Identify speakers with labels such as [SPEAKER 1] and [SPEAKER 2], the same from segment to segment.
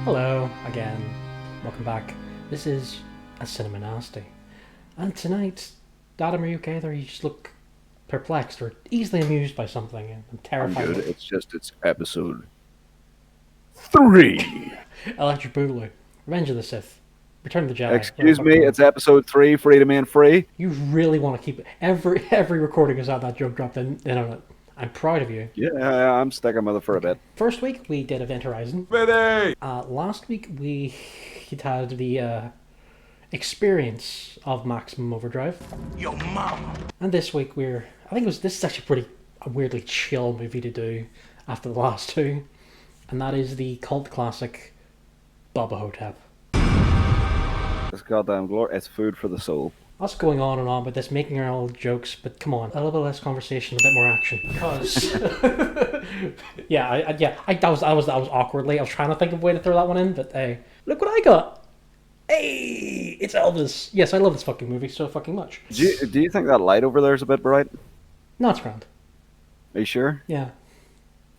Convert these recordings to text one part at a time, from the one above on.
[SPEAKER 1] Hello again, welcome back. This is a Cinema Nasty. And tonight, Adam, are you okay there? You just look perplexed or easily amused by something. And I'm terrified.
[SPEAKER 2] I'm good. It's episode 3.
[SPEAKER 1] Electric Boogaloo, Revenge of the Sith, Return of the Jedi.
[SPEAKER 2] Excuse me, it's episode 3, Freedom and Free.
[SPEAKER 1] You really want to keep it. Every recording has had that joke dropped in on it. I'm proud of you.
[SPEAKER 2] Yeah, I'm sticking with it for a bit.
[SPEAKER 1] First week, we did Event Horizon.
[SPEAKER 2] Ready!
[SPEAKER 1] Last week, we had the experience of Maximum Overdrive.
[SPEAKER 3] Yo, mama.
[SPEAKER 1] And this week, this is actually a weirdly chill movie to do after the last two. And that is the cult classic, Bubba Ho-Tep.
[SPEAKER 2] This goddamn glory, it's food for the soul.
[SPEAKER 1] Us going on and on with this, making our old jokes, but come on, a little bit less conversation, a bit more action. Because, that was awkwardly. I was trying to think of a way to throw that one in, but hey, look what I got. Hey, it's Elvis. Yes, I love this fucking movie so fucking much.
[SPEAKER 2] Do you think that light over there is a bit bright?
[SPEAKER 1] No, it's grand.
[SPEAKER 2] Are you sure?
[SPEAKER 1] Yeah.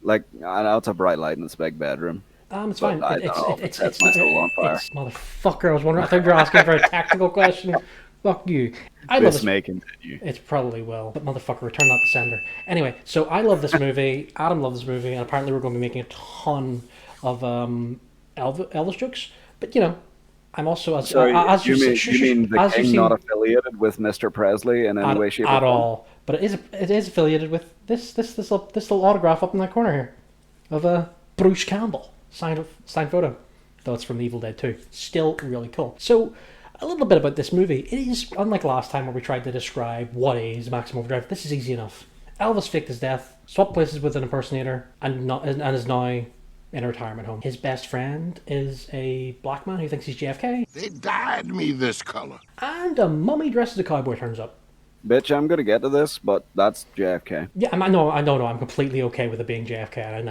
[SPEAKER 2] Like, I know it's a bright light in this big bedroom.
[SPEAKER 1] It's fine.
[SPEAKER 2] It's my soul on fire.
[SPEAKER 1] Motherfucker, I was wondering, I thought you were asking for a tactical question. Fuck you. I love this.
[SPEAKER 2] May continue.
[SPEAKER 1] It probably will. But motherfucker, return that to sender. Anyway, so I love this movie. Adam loves this movie. And apparently we're going to be making a ton of Elvis jokes. But, you know, I'm also...
[SPEAKER 2] You mean the King not affiliated with Mr. Presley in any way, shape, or form?
[SPEAKER 1] At all. But it is affiliated with this little autograph up in that corner here. Of Bruce Campbell. Signed photo. Though it's from The Evil Dead 2. Still really cool. So... a little bit about this movie. It is, unlike last time where we tried to describe what is Maximum Overdrive, this is easy enough. Elvis faked his death, swapped places with an impersonator, and is now in a retirement home. His best friend is a black man who thinks he's JFK.
[SPEAKER 3] They dyed me this color.
[SPEAKER 1] And a mummy dressed as a cowboy turns up.
[SPEAKER 2] Bitch, I'm gonna get to this, but that's JFK.
[SPEAKER 1] Yeah, I'm completely okay with it being JFK, and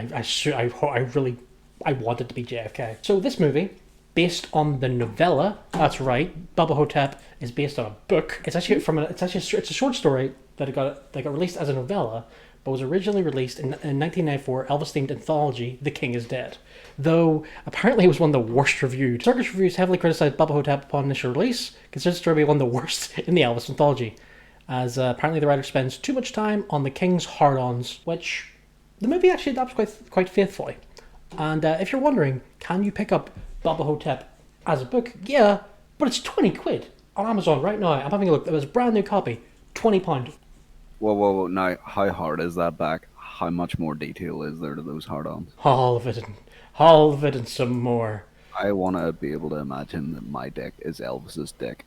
[SPEAKER 1] I want it to be JFK. So this movie... based on the novella, that's right. Bubba Ho-Tep is based on a book. It's a short story that got released as a novella, but was originally released in 1994 Elvis-themed anthology, The King is Dead. Though apparently it was one of the worst reviewed. Circus Reviews heavily criticized Bubba Ho-Tep upon initial release, considered the story to be one of the worst in the Elvis anthology, as apparently the writer spends too much time on the King's hard-ons, which the movie actually adapts quite faithfully. And if you're wondering, can you pick up Bubba Ho-Tep as a book? Yeah, but it's 20 quid on Amazon right now. I'm having a look. It was a brand new copy. £20.
[SPEAKER 2] Whoa. Now, how hard is that back? How much more detail is there to those hard-ons?
[SPEAKER 1] All of it and some more.
[SPEAKER 2] I want to be able to imagine that my dick is Elvis's dick.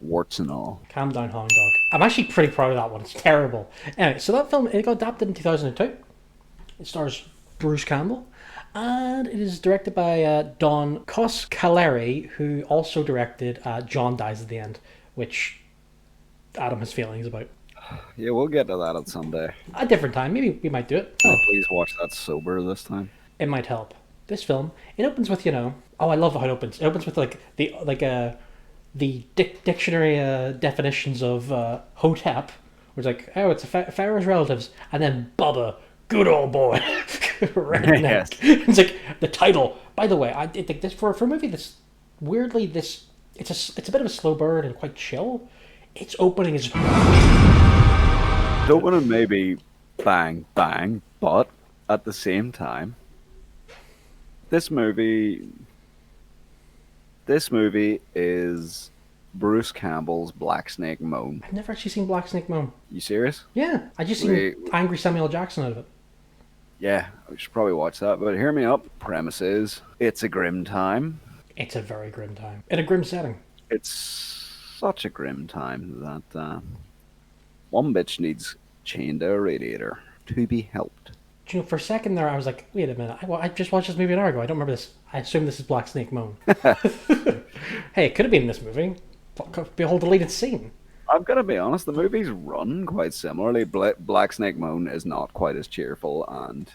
[SPEAKER 2] Warts and all.
[SPEAKER 1] Calm down, hound dog. I'm actually pretty proud of that one. It's terrible. Anyway, so that film, it got adapted in 2002. It stars Bruce Campbell. And it is directed by Don Coscarelli, who also directed John Dies at the End, which Adam has feelings about.
[SPEAKER 2] Yeah, we'll get to that at some day.
[SPEAKER 1] A different time. Maybe we might do it.
[SPEAKER 2] Please watch that sober this time.
[SPEAKER 1] It might help. This film, it opens with, I love how it opens. It opens with the dictionary definitions of Ho-Tep, where it's like, oh, it's a Pharaoh's relatives, and then Bubba, good old boy. Redneck.
[SPEAKER 2] Yes.
[SPEAKER 1] It's like the title. By the way, I think this for a movie that's weirdly it's a bit of a slow burn and quite chill. Its opening is
[SPEAKER 2] opening maybe bang bang, but at the same time, this movie is Bruce Campbell's Black Snake Moan.
[SPEAKER 1] I've never actually seen Black Snake Moan.
[SPEAKER 2] You serious?
[SPEAKER 1] Yeah, I just seen Angry Samuel Jackson out of it.
[SPEAKER 2] Yeah, we should probably watch that, but hear me up. Premise is, it's a grim time.
[SPEAKER 1] It's a very grim time. In a grim setting.
[SPEAKER 2] It's such a grim time that one bitch needs chained to a radiator to be helped.
[SPEAKER 1] For a second there, I was like, wait a minute, I just watched this movie an hour ago. I don't remember this. I assume this is Black Snake Moan. Hey, it could have been in this movie. Behold deleted scene.
[SPEAKER 2] I'm gonna be honest, the movies run quite similarly. Black Snake Moan is not quite as cheerful and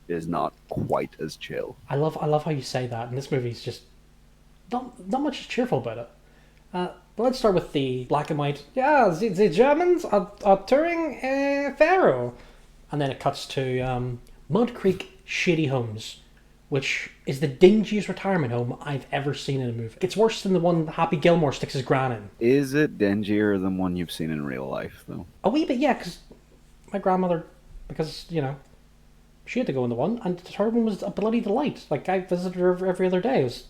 [SPEAKER 2] is not quite as chill.
[SPEAKER 1] I love how you say that, and this movie's just not much cheerful about it. But let's start with the black and white. Yeah, the Germans are touring Pharaoh, and then it cuts to Mud Creek Shitty Homes, which is the dingiest retirement home I've ever seen in a movie. It's worse than the one Happy Gilmore sticks his gran in.
[SPEAKER 2] Is it dingier than one you've seen in real life, though?
[SPEAKER 1] A wee bit, yeah, because my grandmother, because, she had to go in the one, and her one was a bloody delight. Like, I visited her every other day. It was,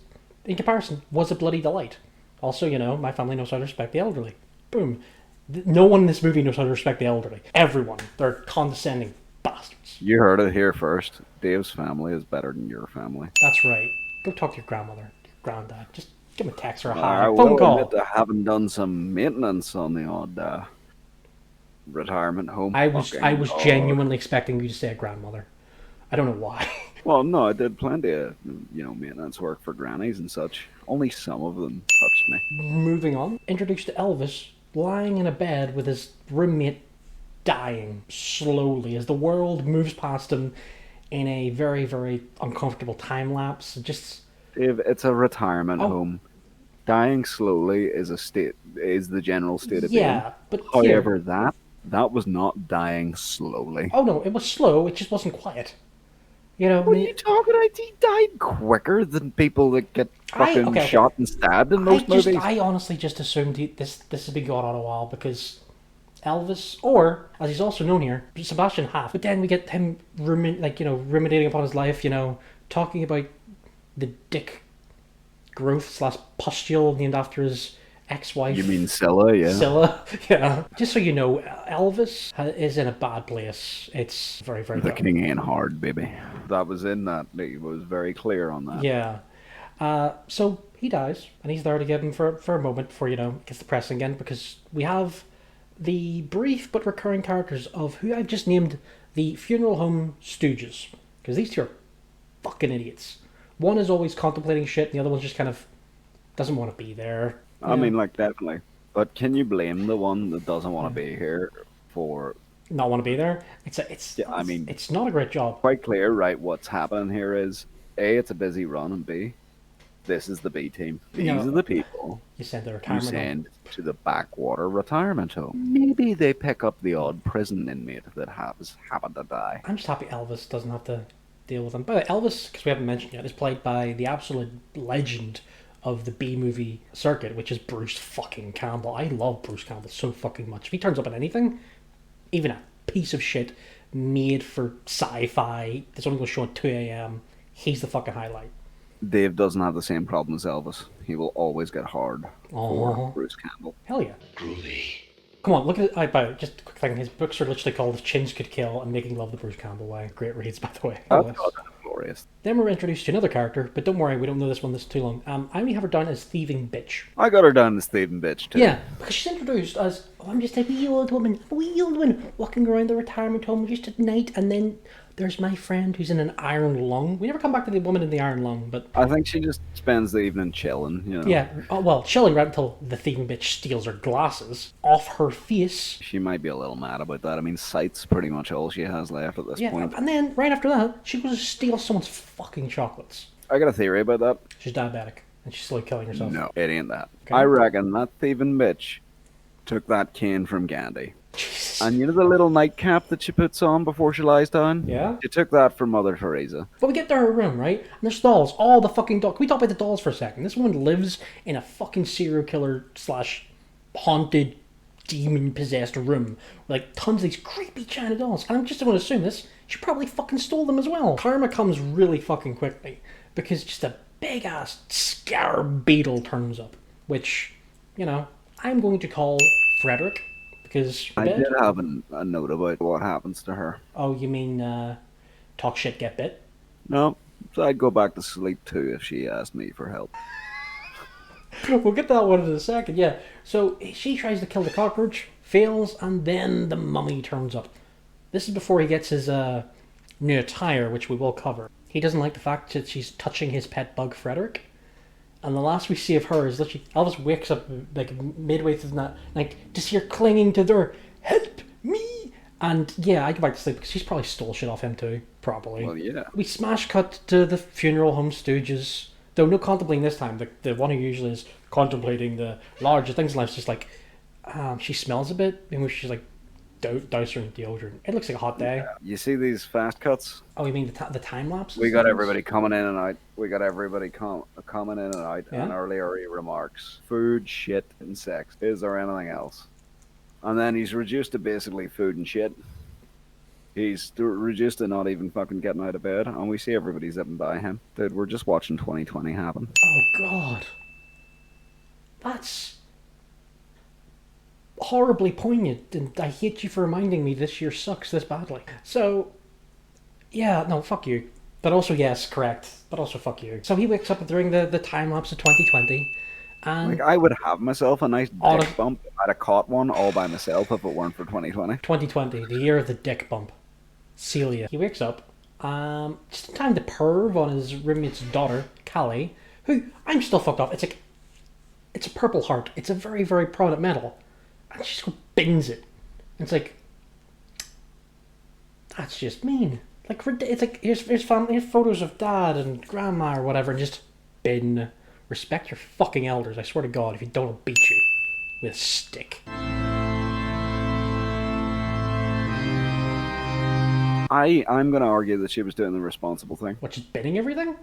[SPEAKER 1] in comparison, was a bloody delight. Also, my family knows how to respect the elderly. Boom. No one in this movie knows how to respect the elderly. Everyone. They're condescending bastards.
[SPEAKER 2] You heard it here first. Dave's family is better than your family.
[SPEAKER 1] That's right. Go talk to your grandmother, your granddad. Just give him a text or a
[SPEAKER 2] I
[SPEAKER 1] phone
[SPEAKER 2] will
[SPEAKER 1] call.
[SPEAKER 2] admit I haven't done some maintenance on the odd retirement home.
[SPEAKER 1] I was genuinely expecting you to say a grandmother. I don't know why.
[SPEAKER 2] Well, no, I did plenty of maintenance work for grannies and such. Only some of them touched me.
[SPEAKER 1] Moving on. Introduced to Elvis lying in a bed with his roommate dying slowly as the world moves past him in a very, very uncomfortable time lapse.
[SPEAKER 2] Dave, it's a retirement home. Dying slowly is the general state of being.
[SPEAKER 1] Yeah, but
[SPEAKER 2] however, that was not dying slowly.
[SPEAKER 1] Oh no, it was slow. It just wasn't quiet.
[SPEAKER 2] What are you talking about? He died quicker than people that get fucking shot and stabbed in most movies.
[SPEAKER 1] I honestly just assumed this has been going on a while because Elvis, or as he's also known here, Sebastian Haff. But then we get him ruminating upon his life. Talking about the dick growth / pustule named after his ex-wife.
[SPEAKER 2] You mean Scylla, yeah?
[SPEAKER 1] Scylla, yeah. Just so you know, Elvis is in a bad place. It's very, very
[SPEAKER 2] The
[SPEAKER 1] dark.
[SPEAKER 2] king ain't hard, baby. That was in that. He was very clear on that.
[SPEAKER 1] Yeah. So he dies, and he's there to give him for a moment before, it gets depressing again, because we have the brief but recurring characters of who I've just named the funeral home stooges. Because these two are fucking idiots. One is always contemplating shit, and the other one's just kind of doesn't want to be there.
[SPEAKER 2] I mean, definitely. But can you blame the one that doesn't want to be here for
[SPEAKER 1] not want to be there? It's not a great job.
[SPEAKER 2] Quite clear, right? What's happening here is A, it's a busy run, and B, this is the B team. These are the people
[SPEAKER 1] you send the
[SPEAKER 2] you
[SPEAKER 1] retirement
[SPEAKER 2] send to the backwater retirement home. Maybe they pick up the odd prison inmate that has happened to die.
[SPEAKER 1] I'm just happy Elvis doesn't have to deal with them. But Elvis, because we haven't mentioned yet, is played by the absolute legend of the B-movie circuit, which is Bruce fucking Campbell. I love Bruce Campbell so fucking much. If he turns up in anything, even a piece of shit made for sci-fi that's only going to show at 2 a.m., he's the fucking highlight.
[SPEAKER 2] Dave doesn't have the same problem as Elvis. He will always get hard for Bruce Campbell.
[SPEAKER 1] Hell yeah.
[SPEAKER 3] Groovy.
[SPEAKER 1] Come on, look at it. Just a quick thing. His books are literally called Chins Could Kill and Making Love the Bruce Campbell Way. Great reads, by the way.
[SPEAKER 2] That's glorious.
[SPEAKER 1] Then we're introduced to another character, but don't worry, we don't know this one this too long. I only have her down as Thieving Bitch.
[SPEAKER 2] I got her down as Thieving Bitch, too.
[SPEAKER 1] Yeah, because she's introduced as, I'm just a wee old woman, walking around the retirement home just at night, and then there's my friend who's in an iron lung. We never come back to the woman in the iron lung, but...
[SPEAKER 2] I think she just spends the evening chilling,
[SPEAKER 1] Yeah, chilling right until the Thieving Bitch steals her glasses off her face.
[SPEAKER 2] She might be a little mad about that. I mean, sight's pretty much all she has left at this point.
[SPEAKER 1] And then, right after that, she goes to steal someone's fucking chocolates.
[SPEAKER 2] I got a theory about that.
[SPEAKER 1] She's diabetic, and she's slowly killing herself.
[SPEAKER 2] No, it ain't that.
[SPEAKER 1] Okay.
[SPEAKER 2] I reckon that thieving bitch took that cane from Gandhi.
[SPEAKER 1] Jesus.
[SPEAKER 2] And you know the little nightcap that she puts on before she lies down?
[SPEAKER 1] Yeah.
[SPEAKER 2] She took that from Mother Teresa.
[SPEAKER 1] But we get to her room, right? And there's dolls. All the fucking dolls. Can we talk about the dolls for a second? This woman lives in a fucking serial killer / haunted, demon-possessed room. With, tons of these creepy China dolls. And I'm just going to assume this. She probably fucking stole them as well. Karma comes really fucking quickly. Because just a big-ass scarab beetle turns up. Which, I'm going to call Frederick. Because
[SPEAKER 2] I did have a note about what happens to her.
[SPEAKER 1] Oh, you mean talk shit, get bit?
[SPEAKER 2] No, so I'd go back to sleep too if she asked me for help.
[SPEAKER 1] We'll get to that one in a second, yeah. So she tries to kill the cockroach, fails, and then the mummy turns up. This is before he gets his new attire, which we will cover. He doesn't like the fact that she's touching his pet bug, Frederick. And the last we see of her is literally Elvis wakes up midway through the night, to see her clinging to the door. Help me! And yeah, I go back to sleep because she's probably stole shit off him too, probably.
[SPEAKER 2] Well, yeah.
[SPEAKER 1] We smash cut to the funeral home stooges. Though no contemplating this time. The one who usually is contemplating the larger things in life is just she smells a bit, in which she's douse her in deodorant. It looks like a hot day.
[SPEAKER 2] You see these fast cuts?
[SPEAKER 1] Oh, you mean the time lapse?
[SPEAKER 2] We got everybody coming in and out. We got everybody coming in and out.
[SPEAKER 1] Yeah.
[SPEAKER 2] And earlier he remarks, food, shit, and sex. Is there anything else? And then he's reduced to basically food and shit. He's reduced to not even fucking getting out of bed. And we see everybody zipping by him. Dude, we're just watching 2020 happen.
[SPEAKER 1] Oh, God. That's horribly poignant, and I hate you for reminding me this year sucks this badly. So, yeah, no, fuck you. But also, yes, correct. But also, fuck you. So he wakes up during the time lapse of 2020, and
[SPEAKER 2] Like, I would have myself a nice dick bump. I'd have caught one all by myself if it weren't for 2020.
[SPEAKER 1] 2020, the year of the dick bump. Celia. He wakes up, just in time to perv on his roommate's daughter, Callie, who, I'm still fucked off. It's like, it's a Purple Heart. It's a very, very prominent medal. And she just bins it. And it's like, that's just mean. Like, it's like, here's family, here's photos of dad and grandma or whatever, and just bin. Respect your fucking elders. I swear to God, if you don't, I'll beat you with a stick.
[SPEAKER 2] I'm going to argue that she was doing the responsible thing.
[SPEAKER 1] What, just binning everything?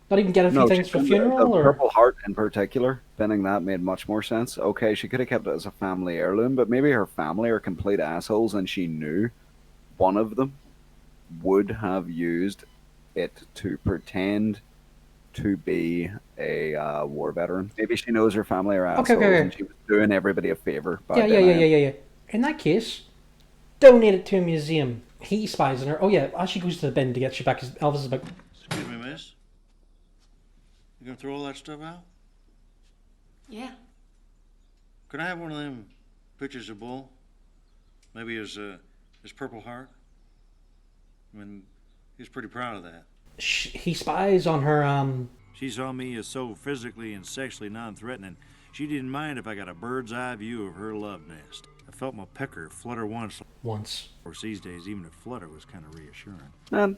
[SPEAKER 1] Not even get a few things for a funeral?
[SPEAKER 2] The
[SPEAKER 1] or
[SPEAKER 2] Purple Heart in particular, binning that made much more sense. Okay, she could have kept it as a family heirloom, but maybe her family are complete assholes and she knew one of them would have used it to pretend to be a war veteran. Maybe she knows her family are assholes and she was doing everybody a favor.
[SPEAKER 1] Yeah. In that case, donate it to a museum. He spies on her. Oh yeah, as she goes to the bin to get you back, Elvis is like,
[SPEAKER 4] excuse me, miss? You gonna throw all that stuff out?
[SPEAKER 5] Yeah.
[SPEAKER 4] Could I have one of them pictures of Bull? Maybe his Purple Heart? I mean, he's pretty proud of that.
[SPEAKER 1] he spies on her,
[SPEAKER 6] She saw me as so physically and sexually non-threatening, she didn't mind if I got a bird's eye view of her love nest. I felt my pecker flutter once. Of course, these days, even a flutter was kind of reassuring.
[SPEAKER 2] Man,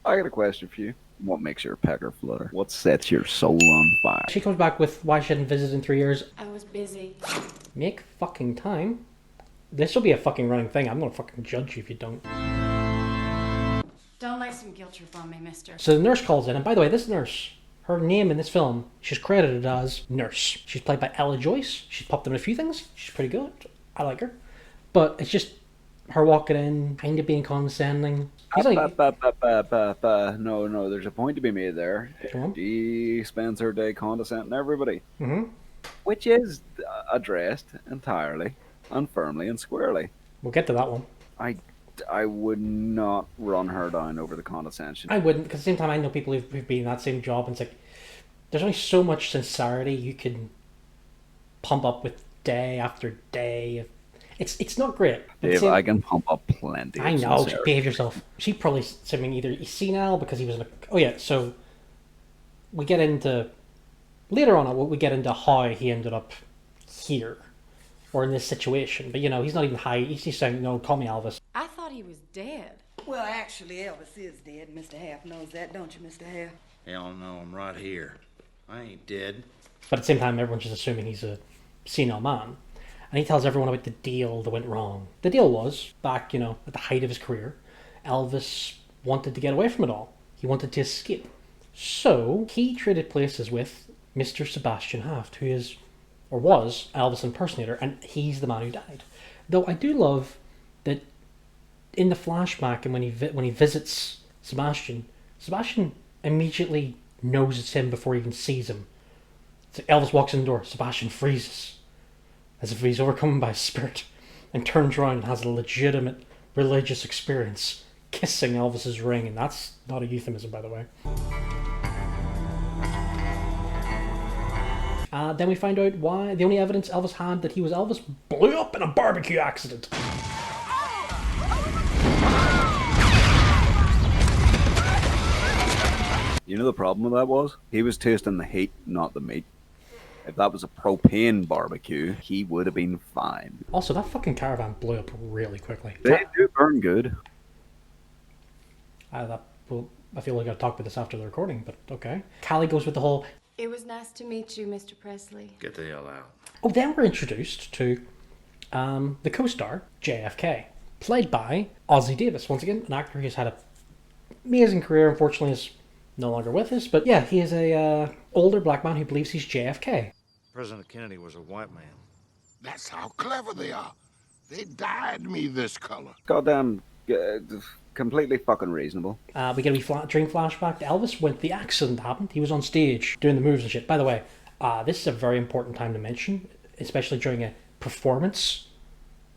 [SPEAKER 2] I got a question for you. What makes your pecker flutter? What sets your soul on fire?
[SPEAKER 1] She comes back with why she hadn't visited in 3 years.
[SPEAKER 5] I was busy.
[SPEAKER 1] Make fucking time. This will be a fucking running thing. I'm gonna fucking judge you if you don't.
[SPEAKER 5] Don't lay some guilt trip on me, mister.
[SPEAKER 1] So the nurse calls in, and by the way, this nurse, her name in this film, she's credited as Nurse. She's played by Ella Joyce. She's popped in a few things. She's pretty good. I like her. But it's just her walking in, kind of being condescending. He's like,
[SPEAKER 2] No, there's a point to be made there. She spends her day condescending everybody.
[SPEAKER 1] Mm-hmm.
[SPEAKER 2] Which is addressed entirely and firmly and squarely.
[SPEAKER 1] We'll get to that one.
[SPEAKER 2] I would not run her down over the condescension.
[SPEAKER 1] I wouldn't, because at the same time, I know people who've been in that same job, and it's like, there's only so much sincerity you can pump up with day after day. It's not great.
[SPEAKER 2] Dave, I can pump up plenty.
[SPEAKER 1] I know, just behave yourself. She probably something either he's senile because he was in a... Oh yeah, so we get into... Later on, we get into how he ended up here, or in this situation. But, you know, he's not even high. He's just saying, no, call me Elvis.
[SPEAKER 5] I thought he was dead.
[SPEAKER 7] Well, actually, Elvis is dead. Mr. Half knows that, don't you, Mr. Half?
[SPEAKER 4] Hell no, I'm right here. I ain't dead.
[SPEAKER 1] But at the same time, everyone's just assuming he's a senile man. And he tells everyone about the deal that went wrong. The deal was, back, you know, at the height of his career, Elvis wanted to get away from it all. He wanted to escape. So, he traded places with Mr. Sebastian Haft, who is, or was, Elvis impersonator, and he's the man who died. Though I do love that in the flashback and when he visits Sebastian immediately knows it's him before he even sees him. So Elvis walks in the door, Sebastian freezes, as if he's overcome by a spirit, and turns around and has a legitimate religious experience, kissing Elvis's ring, and that's not a euphemism, by the way. Then we find out why the only evidence Elvis had that he was Elvis blew up in a barbecue accident.
[SPEAKER 2] You know the problem with that was? He was tasting the heat, not the meat. If that was a propane barbecue, he would have been fine.
[SPEAKER 1] Also, that fucking caravan blew up really quickly.
[SPEAKER 2] They do burn good.
[SPEAKER 1] I feel like I'll talk about this after the recording, but okay. Callie goes with the whole...
[SPEAKER 5] It was nice to meet you, Mr. Presley.
[SPEAKER 4] Get the hell out.
[SPEAKER 1] Oh, then we're introduced to the co-star, JFK. played by Ozzie Davis. Once again, an actor who's had an amazing career. Unfortunately, is no longer with us. But yeah, he is a older black man who believes he's JFK.
[SPEAKER 6] President Kennedy was a white man.
[SPEAKER 3] That's how clever they are. They dyed me this color.
[SPEAKER 2] Goddamn, completely fucking reasonable.
[SPEAKER 1] We get a wee dream flashback to Elvis when the accident happened. He was on stage doing the moves and shit. By the way, this is a very important time to mention, especially during a performance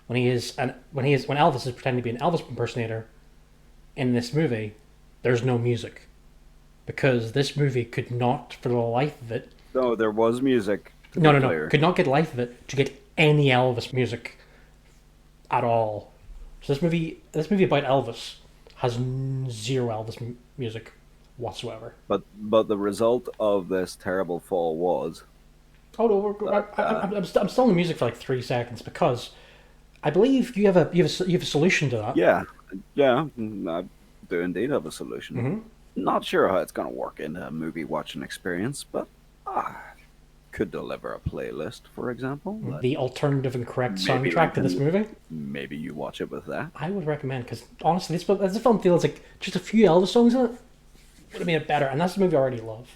[SPEAKER 1] when Elvis is pretending to be an Elvis impersonator. In this movie, there's no music because this movie could not, for the life of it.
[SPEAKER 2] No, there was music.
[SPEAKER 1] No, could not get life of it to get any Elvis music at all. So this movie about Elvis has zero Elvis music whatsoever.
[SPEAKER 2] But the result of this terrible fall was.
[SPEAKER 1] Oh no, I'm still in the music for like 3 seconds because I believe you have a solution to that.
[SPEAKER 2] Yeah, I do indeed have a solution.
[SPEAKER 1] Mm-hmm.
[SPEAKER 2] Not sure how it's going to work in a movie watching experience, but could deliver a playlist, for example.
[SPEAKER 1] The alternative and correct
[SPEAKER 2] Maybe
[SPEAKER 1] soundtrack to this movie.
[SPEAKER 2] Maybe you watch it with that.
[SPEAKER 1] I would recommend because honestly, this film feels like just a few Elvis songs in it would have made it better, and that's the movie I already love.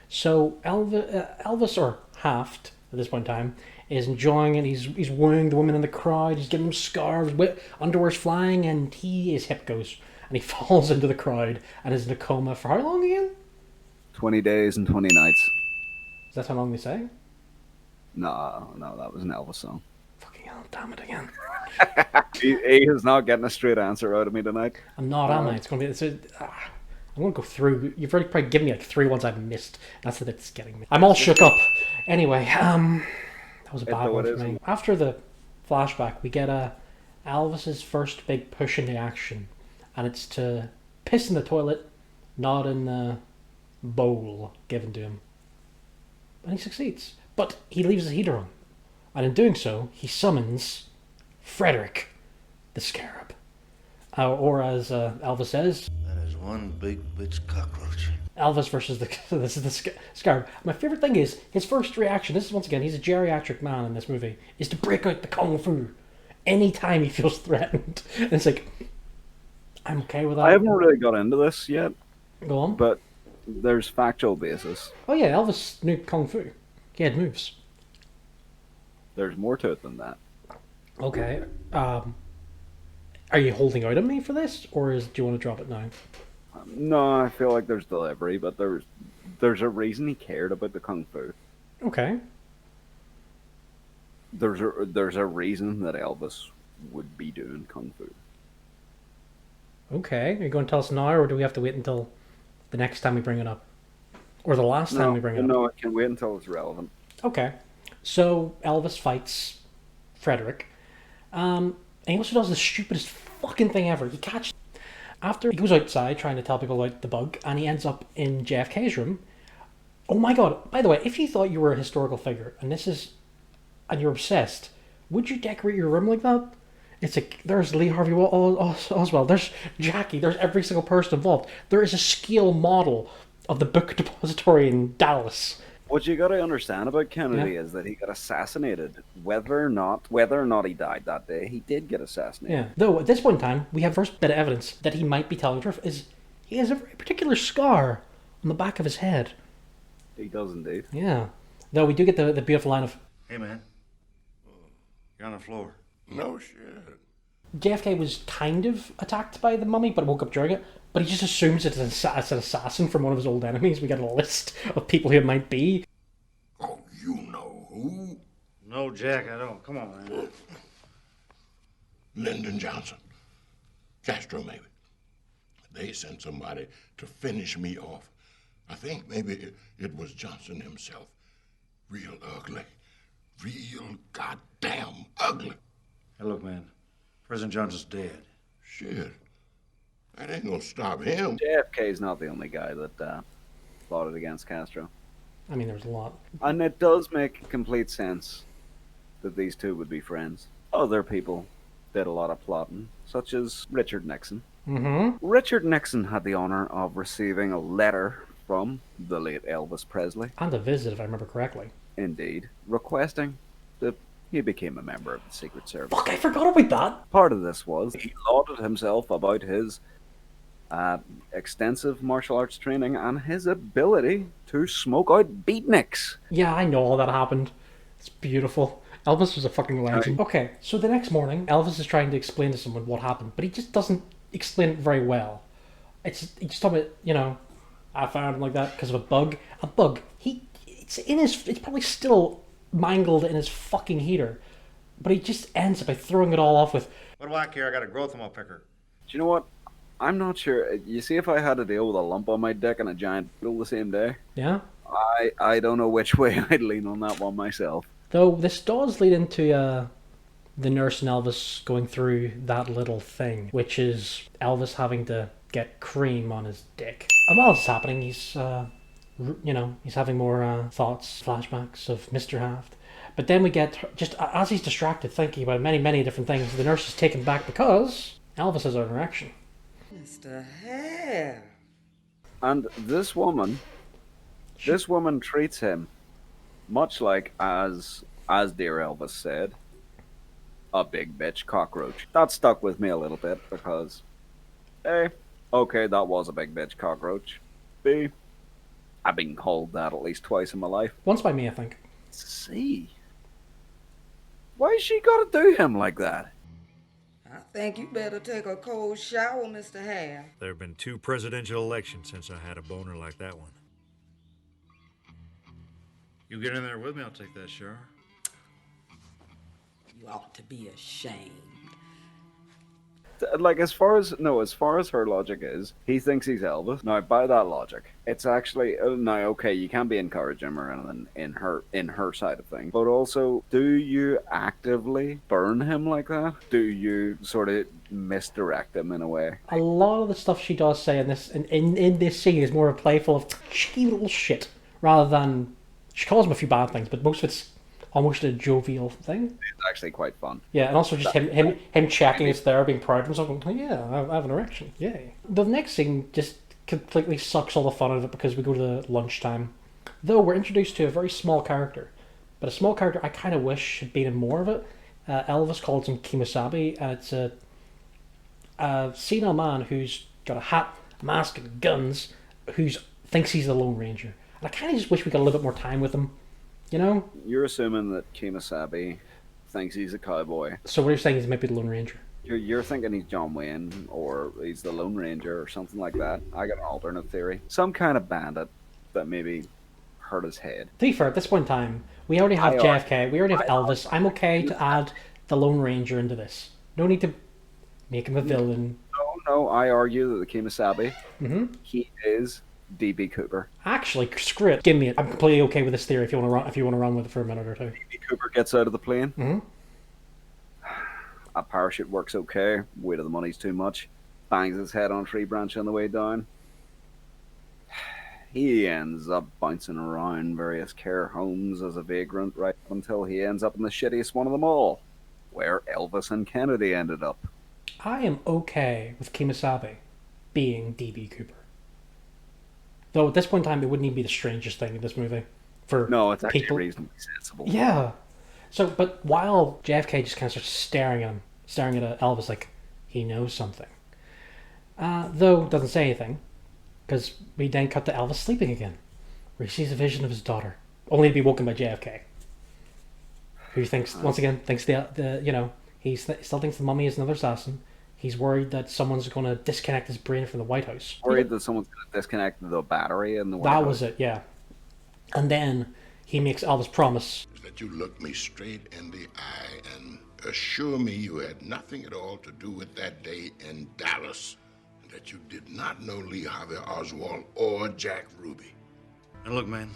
[SPEAKER 1] So Elvis or Haft at this point in time is enjoying it. He's wooing the women in the crowd. He's giving them scarves, underwear's flying, and his hip goes and he falls into the crowd and is in a coma for how long again?
[SPEAKER 2] 20 days and 20 nights.
[SPEAKER 1] Is that how long they say?
[SPEAKER 2] No, that was an Elvis song.
[SPEAKER 1] Fucking hell, damn it again.
[SPEAKER 2] He is not getting a straight answer out of me tonight.
[SPEAKER 1] I'm not, am I? It's going to be... I'm going to go through... You've already probably given me like 3 ones I've missed. That's the bit that's getting me. I'm all shook up. Anyway, that was a bad one for me. After the flashback, we get Elvis's first big push into action. And it's to piss in the toilet, not in the bowl given to him. And he succeeds. But he leaves the heater on. And in doing so, he summons Frederick the Scarab. Or as Elvis says...
[SPEAKER 4] That is one big bitch cockroach.
[SPEAKER 1] Elvis versus the Scarab. My favourite thing is his first reaction, this is once again, he's a geriatric man in this movie, is to break out the Kung Fu anytime he feels threatened. And it's like, I'm okay with that.
[SPEAKER 2] I haven't really got into this yet.
[SPEAKER 1] Go on.
[SPEAKER 2] But there's factual basis.
[SPEAKER 1] Oh yeah, Elvis knew Kung Fu. He had moves.
[SPEAKER 2] There's more to it than that.
[SPEAKER 1] Okay. Are you holding out on me for this, or do you want to drop it now?
[SPEAKER 2] No, I feel like there's delivery, but there's a reason he cared about the Kung Fu.
[SPEAKER 1] Okay.
[SPEAKER 2] There's a reason that Elvis would be doing Kung Fu.
[SPEAKER 1] Okay. Are you going to tell us now, or do we have to wait until the next time we bring it up? Or the last time we bring it up?
[SPEAKER 2] No, I can wait until it's relevant.
[SPEAKER 1] Okay. So, Elvis fights Frederick. And he also does the stupidest fucking thing ever. After he goes outside trying to tell people about the bug, and he ends up in JFK's room. Oh my god, by the way, if you thought you were a historical figure, and you're obsessed, would you decorate your room like that? It's like, there's Lee Harvey Oswald, there's Jackie, there's every single person involved. There is a scale model of the book depository in Dallas.
[SPEAKER 2] What you got to understand about Kennedy is that he got assassinated. Whether or not he died that day, he did get assassinated.
[SPEAKER 1] Yeah. Though at this point in time, we have first bit of evidence that he might be telling the truth. Is he has a very particular scar on the back of his head.
[SPEAKER 2] He does indeed.
[SPEAKER 1] Yeah. Though we do get the beautiful line of,
[SPEAKER 4] Hey, man. You're on the floor.
[SPEAKER 3] No shit.
[SPEAKER 1] JFK was kind of attacked by the mummy, but woke up during it. But he just assumes it's an assassin from one of his old enemies. We get a list of people who it might be.
[SPEAKER 3] Oh, you know who?
[SPEAKER 4] No, Jack, I don't. Come on, man.
[SPEAKER 3] Lyndon Johnson. Castro, maybe. They sent somebody to finish me off. I think maybe it was Johnson himself. Real ugly. Real goddamn ugly.
[SPEAKER 4] Hey, look, man. President Johnson's dead.
[SPEAKER 3] Shit. That ain't gonna stop him.
[SPEAKER 2] JFK's not the only guy that plotted against Castro.
[SPEAKER 1] I mean, there's a lot.
[SPEAKER 2] And it does make complete sense that these two would be friends. Other people did a lot of plotting, such as Richard Nixon.
[SPEAKER 1] Mm-hmm.
[SPEAKER 2] Richard Nixon had the honor of receiving a letter from the late Elvis Presley.
[SPEAKER 1] And a visit, if I remember correctly.
[SPEAKER 2] Indeed. Requesting to he became a member of the Secret Service.
[SPEAKER 1] Fuck, I forgot about that.
[SPEAKER 2] Part of this was he lauded himself about his extensive martial arts training and his ability to smoke out beatniks.
[SPEAKER 1] Yeah, I know all that happened. It's beautiful. Elvis was a fucking legend. Okay, so the next morning, Elvis is trying to explain to someone what happened, but he just doesn't explain it very well. He just talks about, I found him like that because of a bug. A bug. It's probably still mangled in his fucking heater, but he just ends up by throwing it all off with,
[SPEAKER 4] What do I care? I got a growth on my picker.
[SPEAKER 2] Do you know what? I'm not sure. You see, if I had to deal with a lump on my dick and a giant pool the same day,
[SPEAKER 1] yeah?
[SPEAKER 2] I don't know which way I'd lean on that one myself.
[SPEAKER 1] Though this does lead into the nurse and Elvis going through that little thing, which is Elvis having to get cream on his dick. And while it's happening, he's having more thoughts, flashbacks of Mr. Haft. But then we get, just as he's distracted thinking about many, many different things, the nurse is taken back because Elvis has an erection.
[SPEAKER 7] Mr. Hare.
[SPEAKER 2] And this woman treats him much like, as dear Elvis said, a big bitch cockroach. That stuck with me a little bit because, A, okay, that was a big bitch cockroach. B, I've been called that at least twice in my life.
[SPEAKER 1] Once by me, I think.
[SPEAKER 2] C, why she gotta do him like that?
[SPEAKER 7] I think you better take a cold shower, Mr. Hare.
[SPEAKER 6] There have been 2 presidential elections since I had a boner like that one. You get in there with me, I'll take that shower.
[SPEAKER 7] You ought to be ashamed.
[SPEAKER 2] Like, as far as her logic is, he thinks he's Elvis. Now, by that logic, it's actually, now, okay, you can't be encouraging him or anything in her side of things, but also, do you actively burn him like that? Do you sort of misdirect him in a way?
[SPEAKER 1] A lot of the stuff she does say in this scene is more a playful of cheeky little shit, rather than, she calls him a few bad things, but most of it's almost a jovial thing.
[SPEAKER 2] It's actually quite fun.
[SPEAKER 1] Yeah, and also just him checking it's there, being proud of himself, going, oh, yeah, I have an erection, yay. The next scene just completely sucks all the fun out of it because we go to the lunchtime. Though we're introduced to a very small character, but a small character I kind of wish had been in more of it. Elvis calls him Kemosabe, and it's a senile man who's got a hat, a mask, and guns, who thinks he's the Lone Ranger. And I kind of just wish we got a little bit more time with him.
[SPEAKER 2] You're assuming that Kemosabe thinks he's a cowboy.
[SPEAKER 1] So what you're saying is maybe the Lone Ranger.
[SPEAKER 2] You're thinking he's John Wayne or he's the Lone Ranger or something like that. I got an alternate theory. Some kind of bandit that maybe hurt his head.
[SPEAKER 1] To be fair, at this point in time, we already have JFK, we already have Elvis. I'm okay to add the Lone Ranger into this. No need to make him a villain.
[SPEAKER 2] No, I argue that the Kemosabe, he is D.B. Cooper.
[SPEAKER 1] Actually, screw it. Give me it. I'm completely okay with this theory if you want to run with it for a minute or two.
[SPEAKER 2] D.B. Cooper gets out of the plane. A parachute works okay. Weight of the money's too much. Bangs his head on a tree branch on the way down. He ends up bouncing around various care homes as a vagrant right up until he ends up in the shittiest one of them all, where Elvis and Kennedy ended up.
[SPEAKER 1] I am okay with Kemosabe being D.B. Cooper. Though at this point in time, it wouldn't even be the strangest thing in this movie.
[SPEAKER 2] No, it's actually
[SPEAKER 1] people.
[SPEAKER 2] reasonably sensible.
[SPEAKER 1] Yeah. So, but while JFK just kind of starts staring at Elvis like he knows something. Though doesn't say anything, because we then cut to Elvis sleeping again, where he sees a vision of his daughter, only to be woken by JFK, who thinks once again thinks he still thinks the mummy is another assassin. He's worried that someone's going to disconnect his brain from the White House.
[SPEAKER 2] Worried that someone's going to disconnect the battery in the White House.
[SPEAKER 1] That was it, yeah. And then he makes Elvis promise
[SPEAKER 3] That you look me straight in the eye and assure me you had nothing at all to do with that day in Dallas, and that you did not know Lee Harvey Oswald or Jack Ruby.
[SPEAKER 6] And look, man,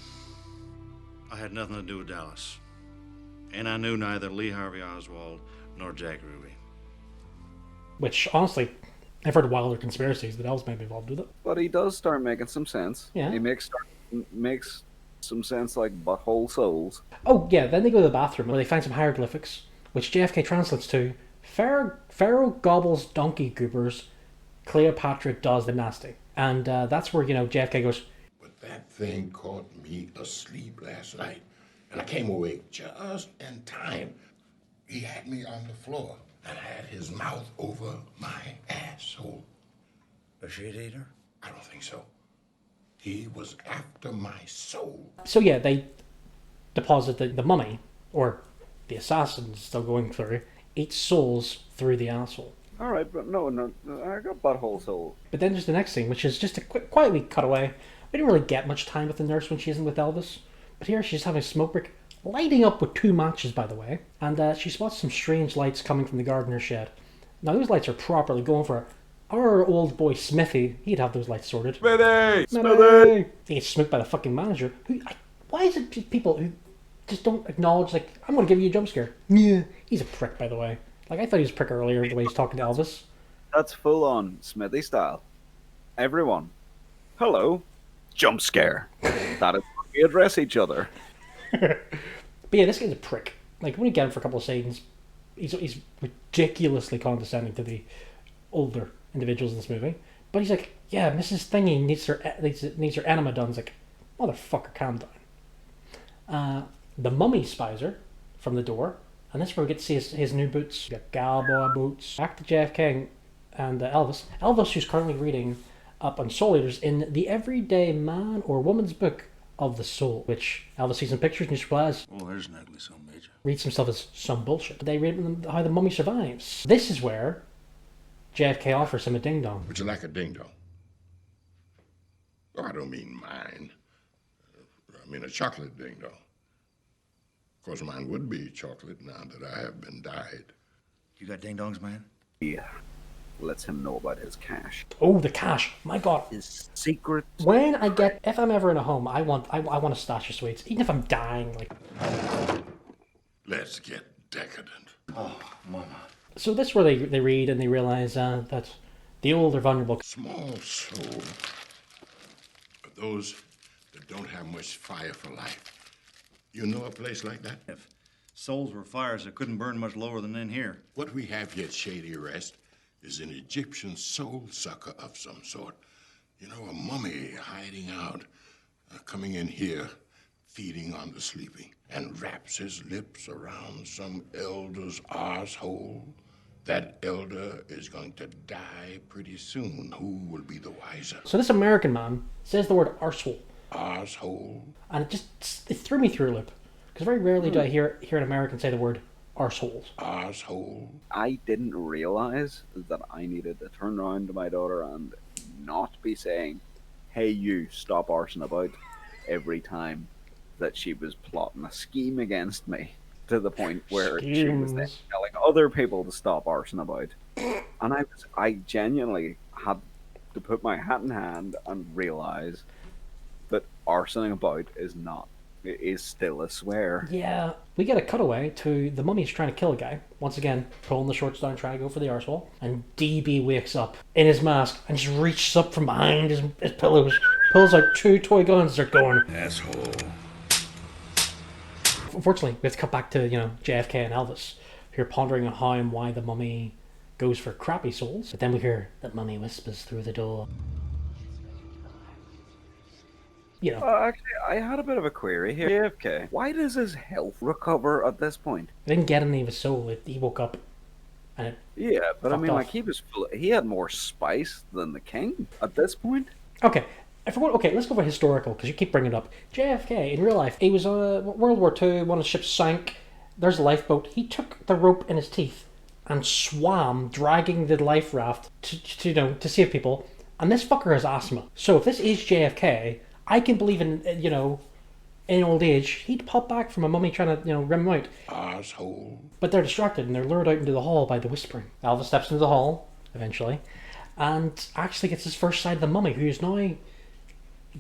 [SPEAKER 6] I had nothing to do with Dallas. And I knew neither Lee Harvey Oswald nor Jack Ruby.
[SPEAKER 1] which honestly, I've heard wilder conspiracies that Elvis may be involved with it.
[SPEAKER 2] But he does start making some sense.
[SPEAKER 1] Yeah.
[SPEAKER 2] He makes some sense like butthole souls.
[SPEAKER 1] Oh yeah, then they go to the bathroom where they find some hieroglyphics, which JFK translates to Pharaoh gobbles donkey goobers, Cleopatra does the nasty. And that's where, JFK goes,
[SPEAKER 3] But that thing caught me asleep last night, and I came awake just in time. He had me on the floor and had his mouth over my asshole.
[SPEAKER 4] A shit eater?
[SPEAKER 3] I don't think so. He was after my soul.
[SPEAKER 1] So yeah, they deposit the mummy, or the assassin's still going through, eats souls through the asshole.
[SPEAKER 2] Alright, but no, I got butthole soul.
[SPEAKER 1] But then there's the next scene, which is just a quietly cutaway. We didn't really get much time with the nurse when she isn't with Elvis. But here she's having a smoke break, lighting up with 2 matches, by the way. And she spots some strange lights coming from the gardener's shed. Now those lights are properly going for her. Our old boy Smithy, he'd have those lights sorted. Smithy! He gets smoked by the fucking manager. Why is it just people who just don't acknowledge, like, I'm going to give you a jump scare? Yeah. He's a prick, by the way. Like, I thought he was a prick earlier, the way he's talking to Elvis.
[SPEAKER 2] That's full on Smithy style. Everyone. Hello. Jump scare. That is how we address each other.
[SPEAKER 1] But yeah, this guy's a prick. Like, when you get him for a couple of scenes, he's ridiculously condescending to the older individuals in this movie. But he's like, yeah, Mrs. Thingy needs her enema done. It's like, motherfucker, calm down. The mummy spies her from the door, and this is where we get to see his new boots. We got cowboy boots. Back to JFK and Elvis. Elvis, who's currently reading up on Soul Eaters in the Everyday Man or Woman's Book of the Soul, which Elvis sees in pictures and he replies,
[SPEAKER 4] Oh, there's an ugly son, Major.
[SPEAKER 1] reads some stuff as some bullshit. They read how the mummy survives. This is where JFK offers him a ding-dong.
[SPEAKER 3] Would you like a ding-dong? Oh, I don't mean mine. I mean a chocolate ding-dong. Of course, mine would be chocolate now that I have been dyed.
[SPEAKER 4] You got ding-dongs, man?
[SPEAKER 2] Yeah. Lets him know about his cash.
[SPEAKER 1] Oh, the cash! My God!
[SPEAKER 2] His secret.
[SPEAKER 1] If I'm ever in a home, I want a stash of sweets, even if I'm dying. Like,
[SPEAKER 3] Let's get decadent.
[SPEAKER 4] Oh, Mama.
[SPEAKER 1] so this is where they read and they realize that the old are vulnerable.
[SPEAKER 3] Small soul. But those that don't have much fire for life. You know a place like that?
[SPEAKER 4] If souls were fires that couldn't burn much lower than in here.
[SPEAKER 3] What we have here at Shady Rest is an Egyptian soul sucker of some sort. You know, a mummy hiding out, coming in here, feeding on the sleeping, and wraps his lips around some elder's arsehole. That elder is going to die pretty soon. Who will be the wiser?
[SPEAKER 1] So this American man says the word arsehole,
[SPEAKER 3] Arsehole?
[SPEAKER 1] and it threw me through a loop, because very rarely do I hear an American say the word arseholes.
[SPEAKER 3] Arsehole?
[SPEAKER 2] I didn't realize that I needed to turn around to my daughter and not be saying, hey, you, stop arsing about, every time that she was plotting a scheme against me, to the point where she was then telling other people to stop arsing about. And I genuinely had to put my hat in hand and realize that arsoning about is still a swear.
[SPEAKER 1] Yeah, we get a cutaway to the mummy's trying to kill a guy. Once again, pulling the shorts down, trying to go for the arsehole. And DB wakes up in his mask and just reaches up from behind his pillows, pulls out 2 toy guns, they're going,
[SPEAKER 3] Asshole.
[SPEAKER 1] Unfortunately, we have to cut back to, JFK and Elvis, who are pondering on how and why the mummy goes for crappy souls. But then we hear that mummy whispers through the door.
[SPEAKER 2] Actually, I had a bit of a query here. JFK, why does his health recover at this point?
[SPEAKER 1] I didn't get any of his soul. He woke up and it...
[SPEAKER 2] Yeah, but I mean,
[SPEAKER 1] off.
[SPEAKER 2] like, he had more spice than the king at this point.
[SPEAKER 1] Okay, let's go for historical, because you keep bringing it up. JFK, in real life, he was World War II, one of the ships sank, there's a lifeboat. He took the rope in his teeth and swam, dragging the life raft to save people, and this fucker has asthma. So if this is JFK, I can believe in old age, he'd pop back from a mummy trying to, rim him out.
[SPEAKER 3] Arsehole.
[SPEAKER 1] But they're distracted and they're lured out into the hall by the whispering. Elvis steps into the hall, eventually, and actually gets his first sight of the mummy, who is now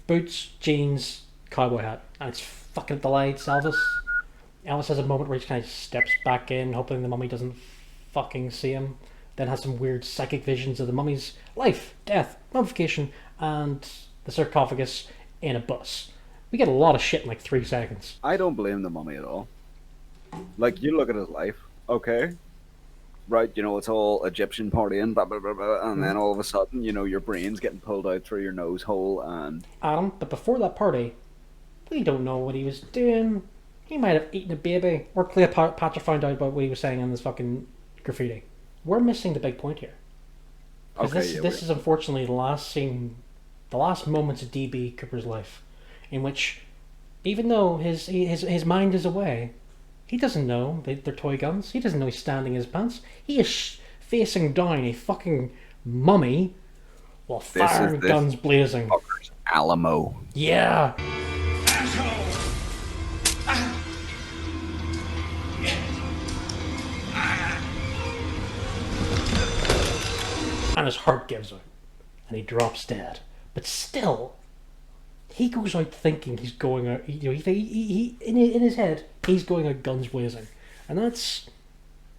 [SPEAKER 1] boots, jeans, cowboy hat. And it's fucking the lights, Elvis. Elvis has a moment where he just kind of steps back in, hoping the mummy doesn't fucking see him. Then has some weird psychic visions of the mummy's life, death, mummification, and the sarcophagus in a bus. We get a lot of shit in like 3 seconds.
[SPEAKER 2] I don't blame the mummy at all. Like, you look at his life, okay? Right, it's all Egyptian partying, blah, blah, blah, blah, and then all of a sudden, your brain's getting pulled out through your nose hole, and...
[SPEAKER 1] Adam, but before that party, we don't know what he was doing. He might have eaten a baby, or Cleopatra found out about what he was saying in this fucking graffiti. We're missing the big point here. Because this is unfortunately the last scene, the last moments of D.B. Cooper's life, in which, even though his mind is away, he doesn't know they're toy guns. He doesn't know he's standing in his pants. He is facing down a fucking mummy while firing guns blazing.
[SPEAKER 2] Alamo.
[SPEAKER 1] Yeah. And his heart gives out, and he drops dead. But still, he goes out thinking he's going out. You know, he in his head, he's going out guns blazing, and that's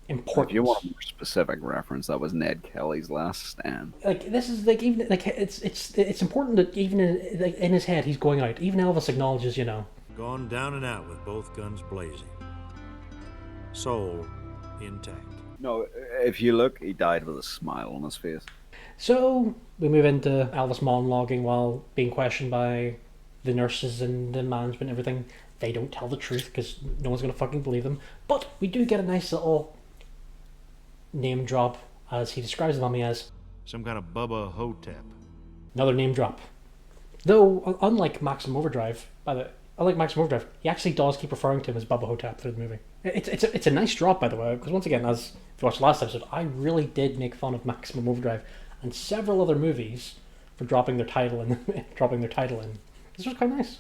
[SPEAKER 1] important.
[SPEAKER 2] If you want a more specific reference, that was Ned Kelly's last stand.
[SPEAKER 1] Like this is like even like it's important that even in his head he's going out. Even Elvis acknowledges, you know,
[SPEAKER 6] Gone down and out with both guns blazing. Soul intact.
[SPEAKER 2] No, if you look, he died with a smile on his face.
[SPEAKER 1] So we move into Elvis monologuing while being questioned by the nurses and the management and everything. They don't tell the truth because no one's going to fucking believe them. But we do get a nice little name drop as he describes the mummy as
[SPEAKER 6] some kind of Bubba Ho-Tep.
[SPEAKER 1] Another name drop. Though, unlike Maximum Overdrive, he actually does keep referring to him as Bubba Ho-Tep through the movie. It's a nice drop, by the way, because once again, as if you watched the last episode, I really did make fun of Maximum Overdrive and several other movies for dropping their title in. This was quite nice.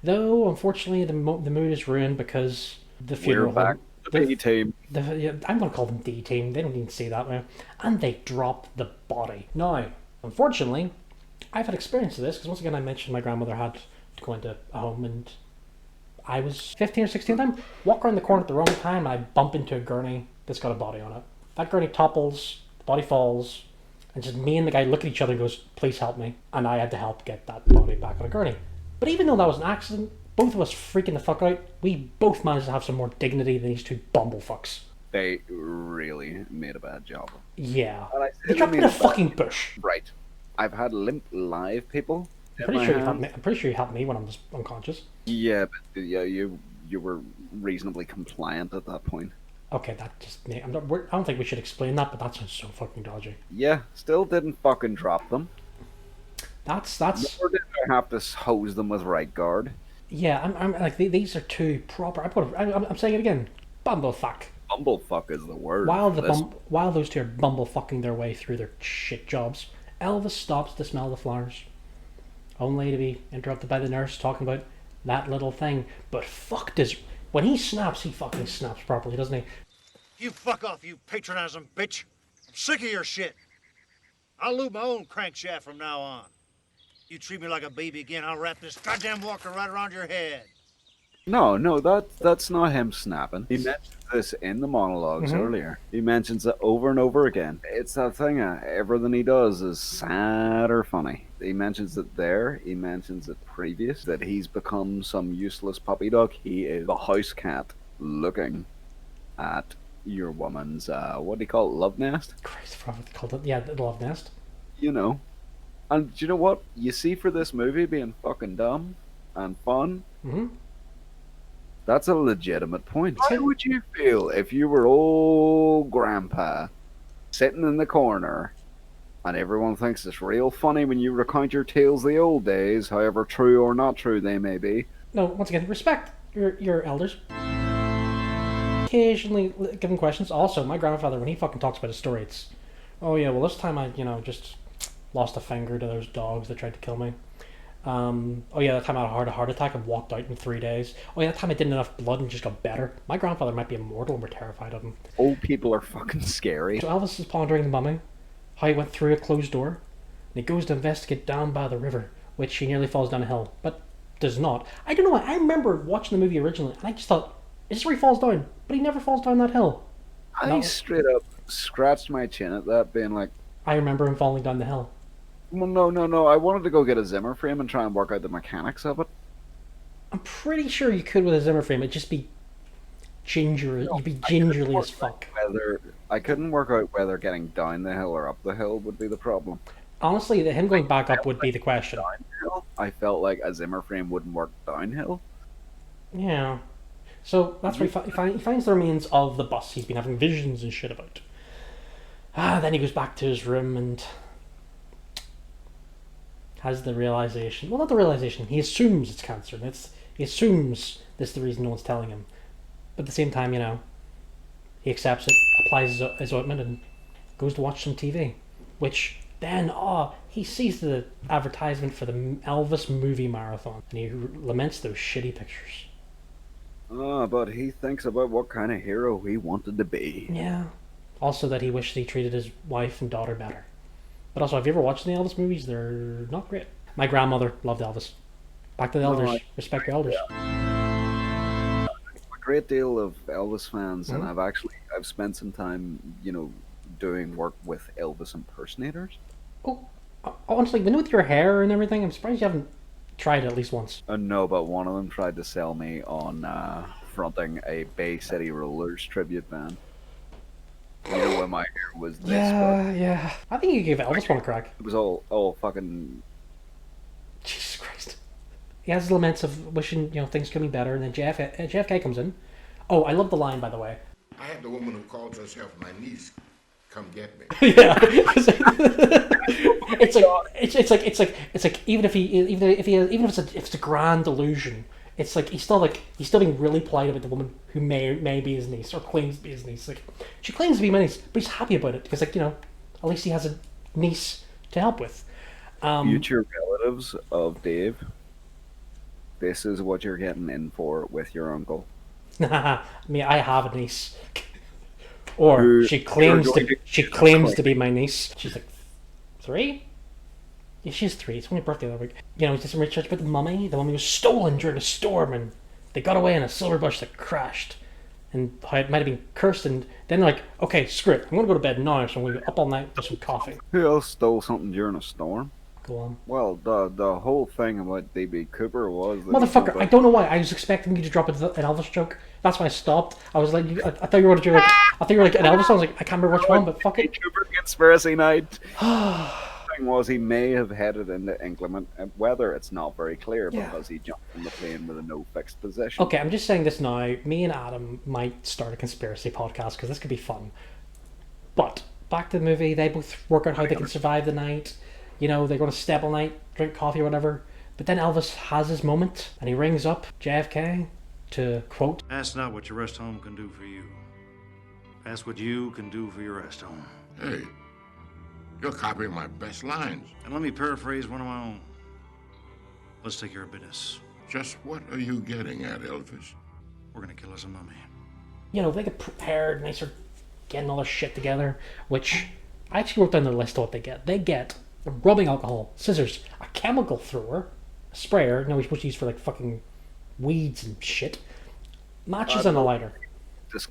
[SPEAKER 1] Though, unfortunately, the mood is ruined because the funeral.
[SPEAKER 2] We're back. The B team.
[SPEAKER 1] I'm going to call them D team. They don't even say that way. And they drop the body. Now, unfortunately, I've had experience of this because once again, I mentioned my grandmother had to go into a home and I was 15 or 16 at the time. Walk around the corner at the wrong time and I bump into a gurney that's got a body on it. That gurney topples, the body falls, and just me and the guy look at each other and goes, "Please help me." And I had to help get that body back on a gurney. But even though that was an accident, both of us freaking the fuck out, we both managed to have some more dignity than these two bumblefucks.
[SPEAKER 2] They really made a bad job.
[SPEAKER 1] Yeah. They dropped in a fucking bush.
[SPEAKER 2] Right. I've had limp live people.
[SPEAKER 1] I'm pretty sure you helped me when I was unconscious.
[SPEAKER 2] Yeah, but yeah, you were reasonably compliant at that point.
[SPEAKER 1] Okay, that just... I don't think we should explain that, but that sounds so fucking dodgy.
[SPEAKER 2] Yeah, still didn't fucking drop them.
[SPEAKER 1] That's...
[SPEAKER 2] Nor did I have to hose them with right guard.
[SPEAKER 1] Yeah, I'm like, these are two proper... I'm saying it again. Bumblefuck.
[SPEAKER 2] Bumblefuck is the word.
[SPEAKER 1] While those two are bumblefucking their way through their shit jobs, Elvis stops to smell the flowers, only to be interrupted by the nurse talking about that little thing. But fuck does... When he snaps, he fucking snaps properly, doesn't he?
[SPEAKER 4] You fuck off, you patronizing bitch. I'm sick of your shit. I'll lube my own crankshaft from now on. You treat me like a baby again, I'll wrap this goddamn walker right around your head.
[SPEAKER 2] No, that's not him snapping. He mentioned this in the monologues earlier. He mentions it over and over again. It's that thing, everything he does is sad or funny. He mentions it there, he mentions it previous, that he's become some useless puppy dog. He is the house cat looking at your woman's, what do you call it, love nest?
[SPEAKER 1] Christ, I forgot what they called it. Yeah, the love nest.
[SPEAKER 2] You know. And do you know what? You see, for this movie being fucking dumb and fun, that's a legitimate point. How would you feel if you were old grandpa sitting in the corner and everyone thinks it's real funny when you recount your tales of the old days, however true or not true they may be?
[SPEAKER 1] No, once again, respect your elders. Occasionally give them questions. Also, my grandfather, when he fucking talks about his story, it's, oh yeah, well this time I, just lost a finger to those dogs that tried to kill me. Oh yeah, that time I had a heart attack and walked out in 3 days. Oh yeah, that time I didn't enough blood and just got better. My grandfather might be immortal and we're terrified of him.
[SPEAKER 2] Old people are fucking scary.
[SPEAKER 1] So Elvis is pondering the mummy, how he went through a closed door, and he goes to investigate down by the river, which he nearly falls down a hill, but does not. I don't know why, I remember watching the movie originally, and I just thought, is this where he falls down? But he never falls down that hill.
[SPEAKER 2] I straight up scratched my chin at that, being like...
[SPEAKER 1] I remember him falling down the hill.
[SPEAKER 2] Well, no. I wanted to go get a Zimmer frame and try and work out the mechanics of it.
[SPEAKER 1] I'm pretty sure you could with a Zimmer frame. It'd just be gingerly as fuck.
[SPEAKER 2] I couldn't work out whether getting down the hill or up the hill would be the problem.
[SPEAKER 1] Honestly, him going back up would be the question.
[SPEAKER 2] Downhill, I felt like a Zimmer frame wouldn't work downhill.
[SPEAKER 1] Yeah. So that's where he finds the remains of the bus he's been having visions and shit about. Then he goes back to his room and has the realization. Well, not the realization. He assumes it's cancer. And he assumes this is the reason no one's telling him. But at the same time, he accepts it, applies his ointment, and goes to watch some TV. Which then, he sees the advertisement for the Elvis movie marathon, and he laments those shitty pictures.
[SPEAKER 2] But he thinks about what kind of hero he wanted to be.
[SPEAKER 1] Yeah. Also that he wished he treated his wife and daughter better. But also, have you ever watched the Elvis movies? They're not great. My grandmother loved Elvis. Back to the elders. Respect your elders.
[SPEAKER 2] A great deal of Elvis fans, and I've spent some time, doing work with Elvis impersonators.
[SPEAKER 1] Oh, honestly, with your hair and everything, I'm surprised you haven't tried it at least once.
[SPEAKER 2] No, but one of them tried to sell me on fronting a Bay City Rollers tribute band. When my hair was this
[SPEAKER 1] Yeah. I think you gave Elvis one a crack.
[SPEAKER 2] It was all fucking...
[SPEAKER 1] Jesus Christ. He has laments of wishing, things could be better, and then JFK comes in. Oh, I love the line, by the way.
[SPEAKER 3] I had the woman who calls herself my niece come get me.
[SPEAKER 1] Yeah. It's like even if it's a grand illusion, it's like he's still being really polite about the woman who may be his niece or claims to be his niece. Like, she claims to be my niece, but he's happy about it because, at least he has a niece to help with.
[SPEAKER 2] Future relatives of Dave, this is what you're getting in for with your uncle.
[SPEAKER 1] I mean, I have a niece, or she claims to be my niece. She's like 3. Yeah, she's 3. It's only her birthday the other week. He's just research about the mummy. The mummy was stolen during a storm, and they got away in a silver bush that crashed, and how it might have been cursed. And then they're like, okay, screw it, I'm gonna go to bed now, so I'm gonna be up all night with some coffee.
[SPEAKER 2] Who else stole something during a storm?
[SPEAKER 1] Go on.
[SPEAKER 2] Well, the whole thing about D.B. Cooper was that
[SPEAKER 1] Motherfucker, I don't know why. I was expecting you to drop an Elvis joke. That's why I stopped. I was like, I thought you were going to do an Elvis. I was like, I can't remember which one, but fuck it.
[SPEAKER 2] Cooper conspiracy night. Thing was, he may have headed into inclement weather. It's not very clear because he jumped from the plane with a no fixed position.
[SPEAKER 1] Okay, I'm just saying this now. Me and Adam might start a conspiracy podcast because this could be fun. But back to the movie, they both work out how they can survive the night. They're going to step all night, drink coffee or whatever. But then Elvis has his moment, and he rings up JFK to, quote,
[SPEAKER 6] "Ask not what your rest home can do for you. Ask what you can do for your rest home."
[SPEAKER 3] Hey, you're copying my best lines.
[SPEAKER 6] And let me paraphrase one of my own. Let's take care of business.
[SPEAKER 3] Just what are you getting at, Elvis?
[SPEAKER 6] We're going to kill us a mummy.
[SPEAKER 1] They get prepared, and they start getting all their shit together, which I actually wrote down the list of what they get. They get rubbing alcohol, scissors, a chemical thrower, a sprayer, we're supposed to use for like fucking weeds and shit, matches and a lighter.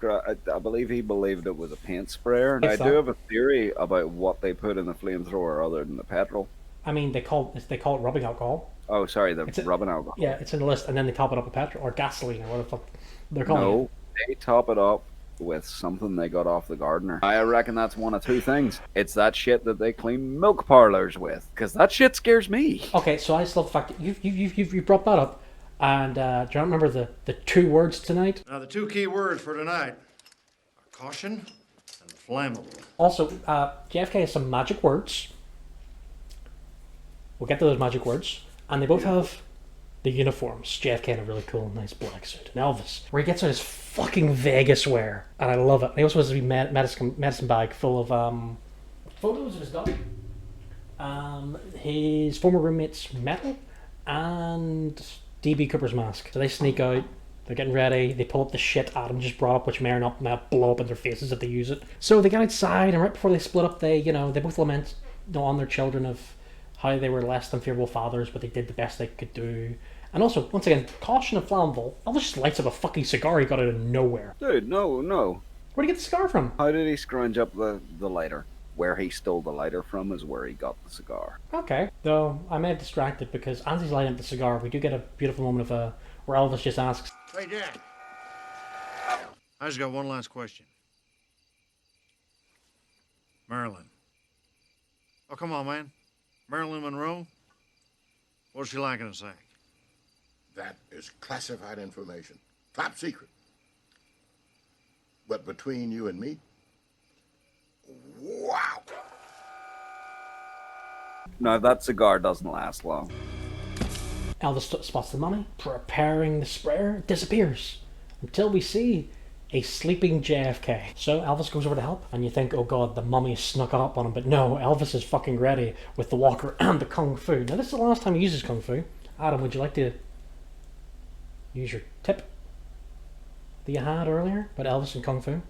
[SPEAKER 2] I believe he believed it was a paint sprayer, and I do have a theory about what they put in the flamethrower other than the petrol.
[SPEAKER 1] I mean, they call it rubbing alcohol.
[SPEAKER 2] Oh, sorry, rubbing alcohol.
[SPEAKER 1] Yeah, it's in the list, and then they top it up with petrol or gasoline or whatever the fuck they're calling it.
[SPEAKER 2] No, they top it up with something they got off the gardener. I reckon that's one of two things. It's that shit that they clean milk parlors with, because that shit scares me.
[SPEAKER 1] Okay, so I just love the fact that you brought that up, and do you remember the 2 words tonight?
[SPEAKER 6] Now, the 2 key words for tonight are caution and flammable.
[SPEAKER 1] Also, JFK has some magic words. We'll get to those magic words, and they both have the uniforms. JFK in a really cool, nice black suit, and Elvis, where he gets out his fucking Vegas wear, and I love it. He also has a medicine bag full of photos of his dog, his former roommate's medal, and D.B. Cooper's mask. So they sneak out, they're getting ready, they pull up the shit Adam just brought up, which may or not blow up in their faces if they use it. So they get outside, and right before they split up, they both lament on their children of how they were less than favorable fathers, but they did the best they could do. And also, once again, caution and flammable. Elvis just lights up a fucking cigar he got out of nowhere.
[SPEAKER 2] Dude, no.
[SPEAKER 1] Where'd he get the cigar from?
[SPEAKER 2] How did he scrounge up the lighter? Where he stole the lighter from is where he got the cigar.
[SPEAKER 1] Okay. Though, I may have distracted because as he's lighting up the cigar, we do get a beautiful moment of where Elvis just asks,
[SPEAKER 4] Hey, Dad.
[SPEAKER 6] I just got one last question. Marilyn. Oh, come on, man. Marilyn Monroe? What's she like in a sack?
[SPEAKER 3] That is classified information. Top secret. But between you and me, wow!
[SPEAKER 2] No, that cigar doesn't last long.
[SPEAKER 1] Elvis spots the mummy, preparing the sprayer, disappears until we see a sleeping JFK. So Elvis goes over to help, and you think, oh god, the mummy has snuck up on him, but no, Elvis is fucking ready with the walker and the kung fu. Now this is the last time he uses kung fu. Adam, would you like to use your tip that you had earlier about Elvis and kung fu?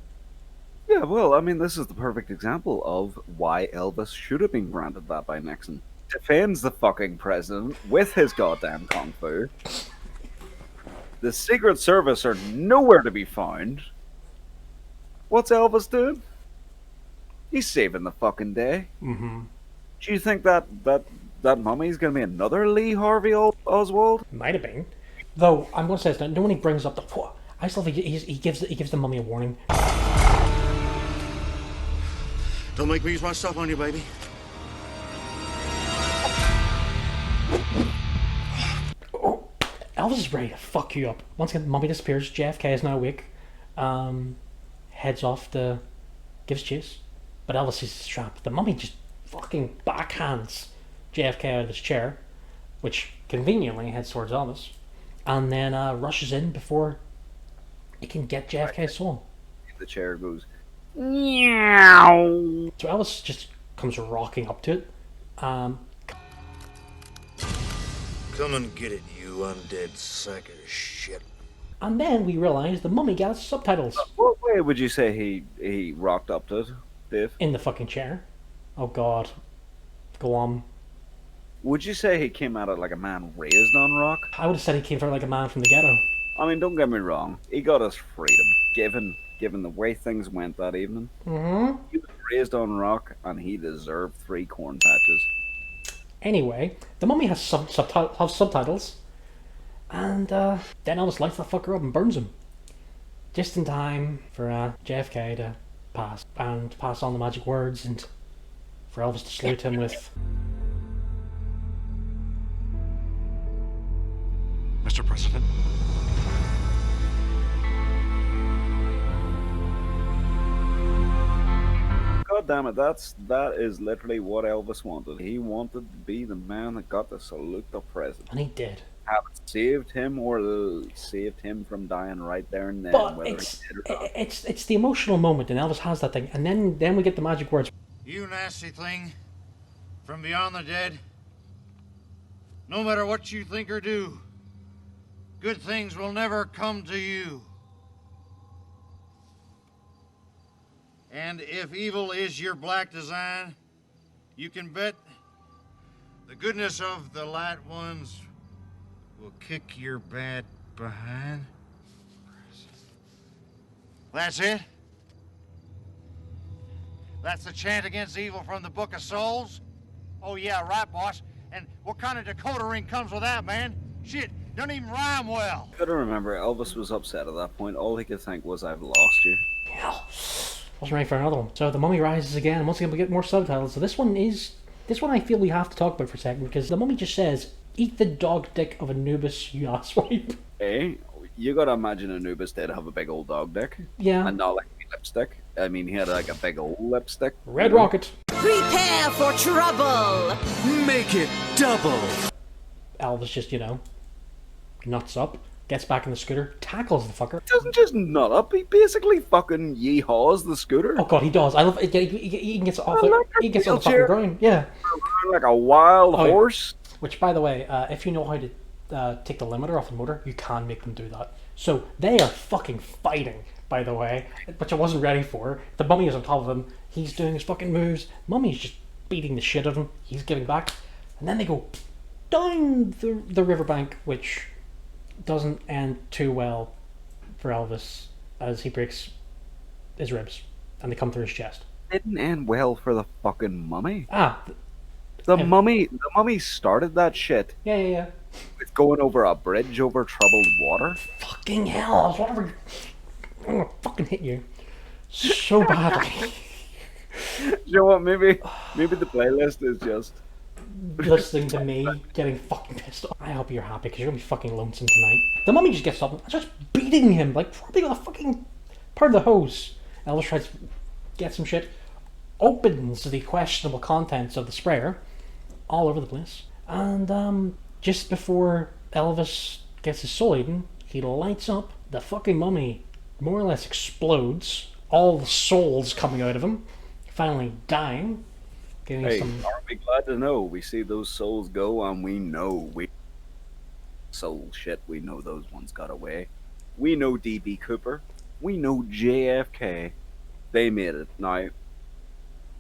[SPEAKER 2] Yeah, well, I mean, this is the perfect example of why Elvis should have been granted that by Nixon. Defends the fucking president with his goddamn kung fu. The Secret Service are nowhere to be found. What's Elvis doing? He's saving the fucking day.
[SPEAKER 1] Mm-hmm.
[SPEAKER 2] Do you think that mummy's gonna be another Lee Harvey Oswald?
[SPEAKER 1] Might have been. Though, I'm going to say this, no one he brings up the... I still think he gives the mummy a warning.
[SPEAKER 4] Don't make me use my stuff on you, baby.
[SPEAKER 1] Oh, Elvis is ready to fuck you up. Once again, the mummy disappears. JFK is now awake. Heads off to... gives chase. But Elvis is trapped. The mummy just fucking backhands JFK out of his chair, which conveniently heads towards Elvis, and then rushes in before it can get JFK's soul.
[SPEAKER 2] The chair goes, meow.
[SPEAKER 1] So Elvis just comes rocking up to it.
[SPEAKER 4] Come and get it, you undead sack of shit.
[SPEAKER 1] And then we realize the mummy got subtitles.
[SPEAKER 2] What way would you say he rocked up to it, Dave?
[SPEAKER 1] In the fucking chair. Oh god. Go on.
[SPEAKER 2] Would you say he came at it like a man raised on rock?
[SPEAKER 1] I would have said he came from like a man from the ghetto.
[SPEAKER 2] I mean, don't get me wrong. He got his freedom, given the way things went that evening.
[SPEAKER 1] Mm-hmm.
[SPEAKER 2] He was raised on rock, and he deserved 3 corn patches.
[SPEAKER 1] Anyway, the mummy has subtitles, and then Elvis lights that fucker up and burns him. Just in time for JFK to pass on the magic words, and for Elvis to salute him with...
[SPEAKER 4] Mr. President.
[SPEAKER 2] God damn it, that is literally what Elvis wanted. He wanted to be the man that got to salute the president.
[SPEAKER 1] And he did.
[SPEAKER 2] Have it saved him or saved him from dying right there and then,
[SPEAKER 1] But
[SPEAKER 2] whether
[SPEAKER 1] it's
[SPEAKER 2] he did or not.
[SPEAKER 1] it's the emotional moment, and Elvis has that thing, and then we get the magic words.
[SPEAKER 4] You nasty thing from beyond the dead. No matter what you think or do, good things will never come to you. And if evil is your black design, you can bet the goodness of the light ones will kick your bad behind. That's it? That's the chant against evil from the Book of Souls? Oh yeah, right, boss. And what kind of decoder ring comes with that, man? Shit, doesn't even rhyme well.
[SPEAKER 2] You gotta remember, Elvis was upset at that point. All he could think was, I've lost you.
[SPEAKER 1] Hell, wasn't ready for another one. So the mummy rises again, and once again we get more subtitles. So this one I feel we have to talk about for a second, because the mummy just says, "Eat the dog dick of Anubis, you asswipe."
[SPEAKER 2] Hey, you gotta imagine Anubis did have a big old dog dick.
[SPEAKER 1] Yeah.
[SPEAKER 2] And not like lipstick. I mean, he had like a big old lipstick.
[SPEAKER 1] Red Rocket.
[SPEAKER 8] Prepare for trouble!
[SPEAKER 9] Make it double!
[SPEAKER 1] Elvis just, nuts up, gets back in the scooter, tackles the fucker.
[SPEAKER 2] He doesn't just nut up, he basically fucking yeehaws the scooter.
[SPEAKER 1] Oh god, he does. I love it. He gets off he gets on the fucking ground. Yeah.
[SPEAKER 2] Like a wild horse.
[SPEAKER 1] Yeah. Which, by the way, if you know how to take the limiter off the motor, you can make them do that. So they are fucking fighting, by the way, which I wasn't ready for. The mummy is on top of him. He's doing his fucking moves. Mummy's just beating the shit out of him. He's giving back. And then they go down the riverbank, which doesn't end too well for Elvis as he breaks his ribs and they come through his chest.
[SPEAKER 2] Didn't end well for the fucking mummy.
[SPEAKER 1] The
[SPEAKER 2] mummy started that shit.
[SPEAKER 1] Yeah.
[SPEAKER 2] With going over a bridge over troubled water.
[SPEAKER 1] Fucking hell! I'm gonna fucking hit you so badly.
[SPEAKER 2] You know what? Maybe the playlist is just
[SPEAKER 1] listening to me getting fucking pissed off. I hope you're happy because you're gonna be fucking lonesome tonight. The mummy just gets up and starts beating him, like probably with a fucking Part of the hose. Elvis tries to get some shit, opens the questionable contents of the sprayer all over the place, and just before Elvis gets his soul eaten, he lights up. The fucking mummy more or less explodes, all the souls coming out of him, finally dying.
[SPEAKER 2] Hey, are we glad to know we see those souls go, and we know soul shit, we know those ones got away. We know DB Cooper. We know JFK. They made it. Now,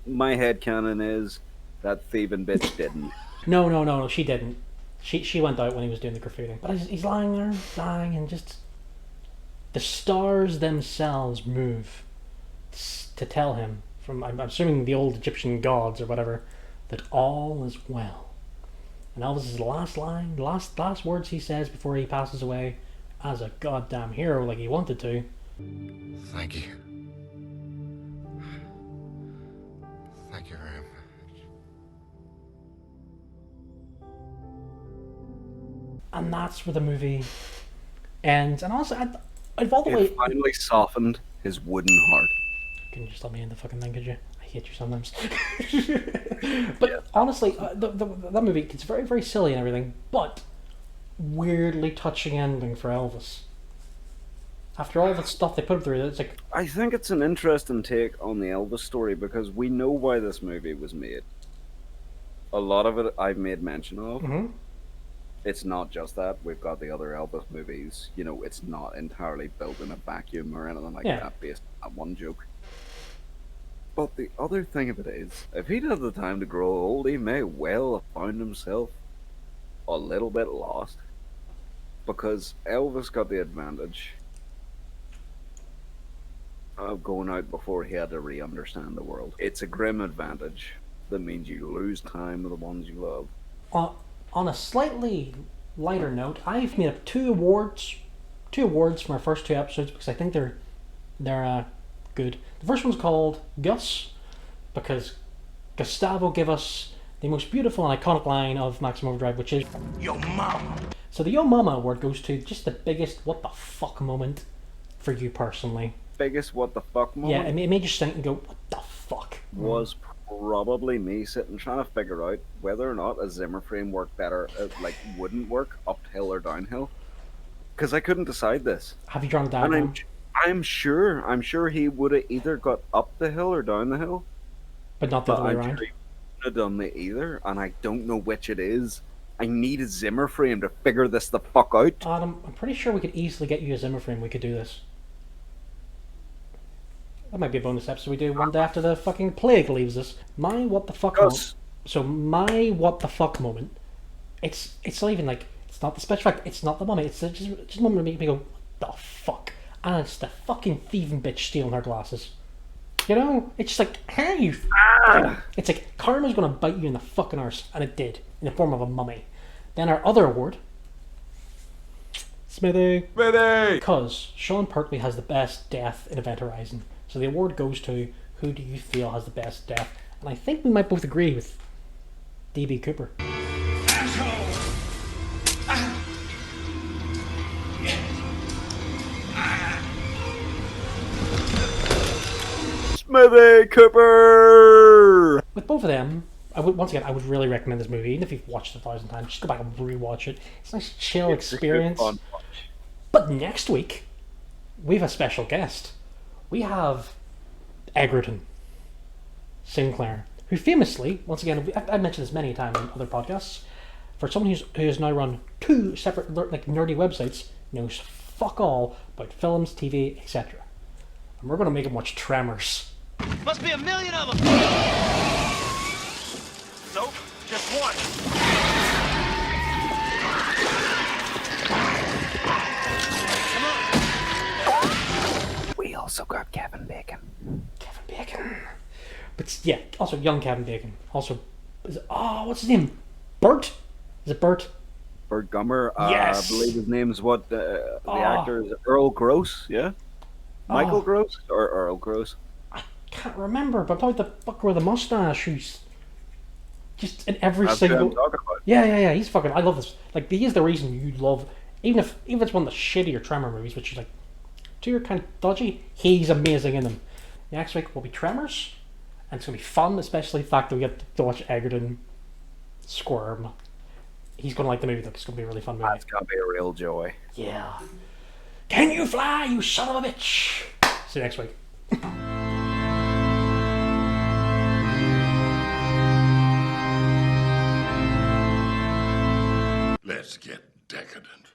[SPEAKER 2] my headcanon is that thieving bitch didn't.
[SPEAKER 1] No, she didn't. She went out when he was doing the graffiti. But he's lying there, dying, and just... The stars themselves move to tell him, from I'm assuming the old Egyptian gods or whatever, that all is well. And Elvis's last line, last words he says before he passes away, as a goddamn hero like he wanted to.
[SPEAKER 4] Thank you. Thank you very much.
[SPEAKER 1] And that's where the movie ends. And also, I've all the way...
[SPEAKER 2] It finally softened his wooden heart.
[SPEAKER 1] Can you just let me end the fucking thing, could you? I hate you sometimes. But honestly, that movie, it's very, very silly and everything, but weirdly touching ending for Elvis. After all the stuff they put him through, it's like...
[SPEAKER 2] I think it's an interesting take on the Elvis story because we know why this movie was made. A lot of it I've made mention of.
[SPEAKER 1] Mm-hmm.
[SPEAKER 2] It's not just that. We've got the other Elvis movies. You know, it's not entirely built in a vacuum or anything like that based on that one joke. But the other thing of it is, if he'd had the time to grow old, he may well have found himself a little bit lost. Because Elvis got the advantage of going out before he had to re-understand the world. It's a grim advantage that means you lose time with the ones you love.
[SPEAKER 1] On a slightly lighter note, I've made up two awards from our first two episodes because I think they're good. The first one's called Gus, because Gustavo gave us the most beautiful and iconic line of Maximum Overdrive, which is "Yo Mama." So the Yo Mama award goes to just the biggest what the fuck moment for you personally.
[SPEAKER 2] Biggest what the fuck moment?
[SPEAKER 1] Yeah, it made you think and go, what the fuck?
[SPEAKER 2] Was probably me sitting trying to figure out whether or not a Zimmer frame worked better, wouldn't work uphill or downhill. Because I couldn't decide this.
[SPEAKER 1] Have you drawn a diagram?
[SPEAKER 2] And I'm sure he would have either got up the hill or down the hill.
[SPEAKER 1] But not the other way around.
[SPEAKER 2] Sure he wouldn't have done the either, and I don't know which it is. I need a Zimmer frame to figure this the fuck out.
[SPEAKER 1] Adam, I'm pretty sure we could easily get you a Zimmer frame. We could do this. That might be a bonus episode we do one day after the fucking plague leaves us. My what the fuck moment. So my what the fuck moment. It's not even like, it's not the special effect. It's not the mummy. It's just a moment to make me go, what the fuck? And it's the fucking thieving bitch stealing her glasses. You know, it's just like, hey, you. It's like karma's gonna bite you in the fucking arse, and it did in the form of a mummy. Then our other award, Smithy, because Sean Pertwee has the best death in Event Horizon. So the award goes to who do you feel has the best death, and I think we might both agree with DB Cooper.
[SPEAKER 2] Smithy Cooper!
[SPEAKER 1] With both of them, I would really recommend this movie. Even if you've watched it 1,000 times, just go back and rewatch it. It's a nice chill experience. But next week, we have a special guest. We have Egerton Sinclair, who famously, once again, I've mentioned this many times on other podcasts, for someone who has now run two separate nerdy websites, knows fuck all about films, TV, etc. And we're going to make him watch Tremors.
[SPEAKER 10] Must be a million of them! Nope, just one.
[SPEAKER 2] We also got Kevin Bacon.
[SPEAKER 1] But yeah, also young Kevin Bacon. Also, what's his name? Bert? Is it Bert?
[SPEAKER 2] Bert Gummer.
[SPEAKER 1] Yes.
[SPEAKER 2] I believe his name's what the actor is. Earl Gross, yeah? Michael Gross or Earl Gross?
[SPEAKER 1] I can't remember, but I'm talking about the fucker with the mustache who's just in every single...
[SPEAKER 2] That's what I'm talking about.
[SPEAKER 1] Yeah, he's fucking... I love this. Like, he is the reason you love... Even if it's one of the shittier Tremor movies, which is like 2 are kind of dodgy. He's amazing in them. Next week will be Tremors, and it's going to be fun, especially the fact that we get to watch Egerton squirm. He's going to like the movie, though. It's going to be a really fun movie.
[SPEAKER 2] That's going to be a real joy.
[SPEAKER 1] Yeah. Can you fly, you son of a bitch? See you next week.
[SPEAKER 3] Let's get decadent.